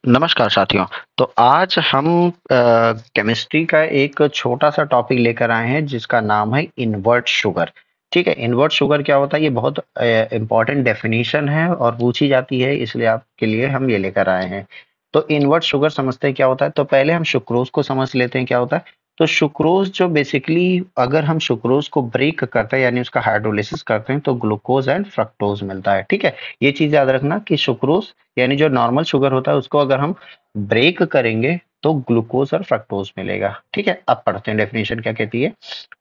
नमस्कार साथियों। तो आज हम केमिस्ट्री का एक छोटा सा टॉपिक लेकर आए हैं जिसका नाम है इन्वर्ट शुगर। ठीक है, इन्वर्ट शुगर क्या होता है, ये बहुत इंपॉर्टेंट डेफिनेशन है और पूछी जाती है, इसलिए आपके लिए हम ये लेकर आए हैं। तो इन्वर्ट शुगर समझते हैं क्या होता है। तो पहले हम सुक्रोज को समझ लेते हैं क्या होता है। तो सुक्रोज जो बेसिकली, अगर हम सुक्रोज को ब्रेक करते हैं यानी उसका हाइड्रोलिसिस करते हैं तो ग्लूकोज एंड फ्रक्टोज मिलता है। ठीक है, ये चीज याद रखना कि सुक्रोज यानी जो नॉर्मल शुगर होता है उसको अगर हम ब्रेक करेंगे तो ग्लूकोज और फ्रक्टोज मिलेगा। ठीक है, अब पढ़ते हैं डेफिनेशन क्या कहती है।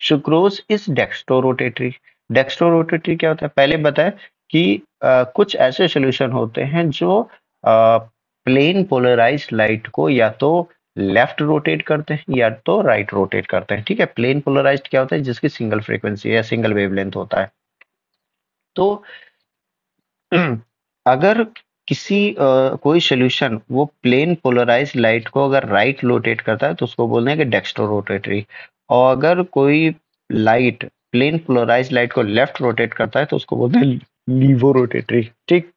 Sucrose is dextrorotatory. डेक्स्ट्रोरोटेटरी क्या होता है, पहले बताए कि कुछ ऐसे सॉल्यूशन होते हैं जो प्लेन पोलराइज्ड लाइट को या तो लेफ्ट रोटेट करते हैं या तो राइट रोटेट करते हैं। ठीक है, प्लेन पोलराइज्ड क्या होता है, जिसकी सिंगल फ्रीक्वेंसी या सिंगल वेवलेंथ होता है। तो अगर किसी कोई सॉल्यूशन वो प्लेन पोलराइज्ड लाइट को अगर राइट रोटेट करता है तो उसको बोलते हैं कि डेक्स्ट्रो रोटेटरी। और अगर कोई लाइट प्लेन पोलराइज्ड लाइट को लेफ्ट रोटेट करता है तो उसको बोलते हैं लीवो रोटेटरी। ठीक,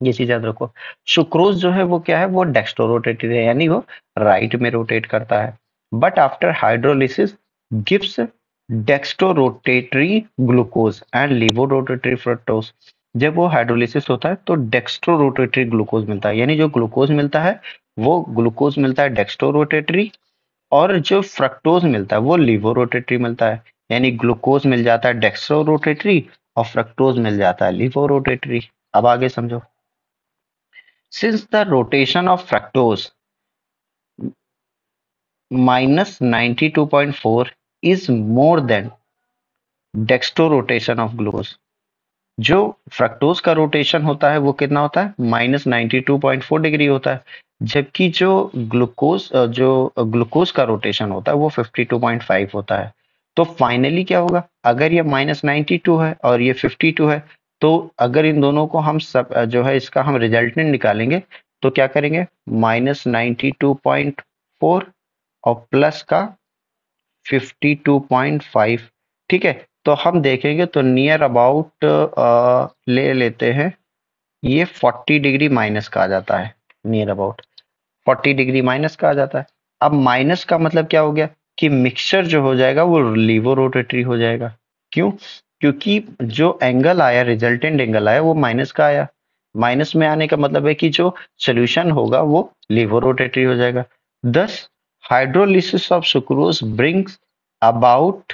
ये चीज याद रखो। सुक्रोज जो है वो क्या है, वो डेक्स्ट्रो रोटेटरी है यानी वो राइट में रोटेट करता है। But after hydrolysis gives dextrorotatory glucose and laevorotatory fructose. जब वो हाइड्रोलिसिस होता है तो डेक्स्ट्रो रोटेटरी ग्लूकोज मिलता है, यानी जो ग्लूकोज मिलता है वो ग्लूकोज मिलता है डेक्स्ट्रो रोटेटरी, और जो फ्रक्टोज मिलता है वो लीवो रोटेटरी मिलता है। यानी ग्लूकोज मिल जाता है डेक्स्ट्रो रोटेटरी और फ्रक्टोज मिल जाता है लीवो रोटेटरी। अब आगे समझो। Since the rotation of fructose minus 92.4 is more than dextro rotation of glucose, जो फ्रक्टोज का रोटेशन होता है वो कितना होता है, -92.4 डिग्री होता है। जबकि जो ग्लूकोज का रोटेशन होता है वो 52.5 होता है। तो फाइनली क्या होगा, अगर ये -92 है और ये 52 है, तो अगर इन दोनों को हम सब जो है इसका हम रिजल्टेंट निकालेंगे तो क्या करेंगे, -92.4 और प्लस का 52.5। ठीक है, तो हम देखेंगे तो नियर अबाउट ले लेते हैं, ये 40 डिग्री माइनस का आ जाता है। नियर अबाउट 40 डिग्री माइनस का आ जाता है। अब माइनस का मतलब क्या हो गया कि मिक्सचर जो हो जाएगा वो लीवो रोटेटरी हो जाएगा। क्यों, क्योंकि जो एंगल आया, रिजल्टेंट एंगल आया वो माइनस का आया। माइनस में आने का मतलब है कि जो सोल्यूशन होगा वो लीवो रोटेटरी हो जाएगा। दस hydrolysis of sucrose brings about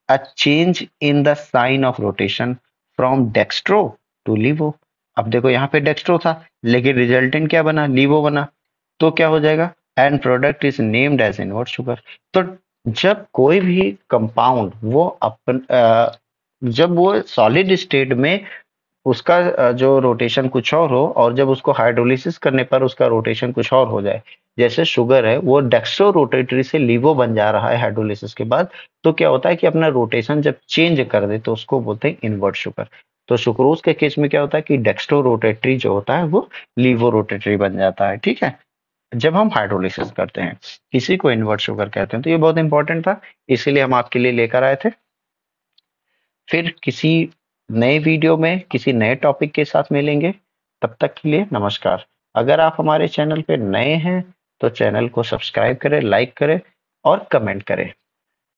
a change in the sign of rotation from dextro to levo। अब देखो यहाँ पे डेक्स्ट्रो था लेकिन रिजल्टेंट क्या बना, लीवो बना। तो क्या हो जाएगा, end product is named as invert sugar. तो जब कोई भी कंपाउंड वो जब वो सॉलिड स्टेट में उसका जो रोटेशन कुछ और हो और जब उसको हाइड्रोलिसिस करने पर उसका रोटेशन कुछ और हो जाए, जैसे शुगर है वो डेक्स्ट्रो रोटेटरी से लीवो बन जा रहा है हाइड्रोलिसिस के बाद, तो क्या होता है कि अपना रोटेशन जब चेंज कर दे तो उसको बोलते हैं इन्वर्ट शुगर। तो सुक्रोज के केस में क्या होता है कि डेक्स्ट्रो रोटेटरी जो होता है वो लीवो रोटेटरी बन जाता है। ठीक है, जब हम हाइड्रोलिसिस करते हैं इसी को इन्वर्ट शुगर कहते हैं। तो ये बहुत इंपॉर्टेंट था, इसीलिए हम आपके लिए लेकर आए थे। फिर किसी नए वीडियो में किसी नए टॉपिक के साथ मिलेंगे, तब तक के लिए नमस्कार। अगर आप हमारे चैनल पे नए हैं तो चैनल को सब्सक्राइब करें, लाइक करें और कमेंट करें।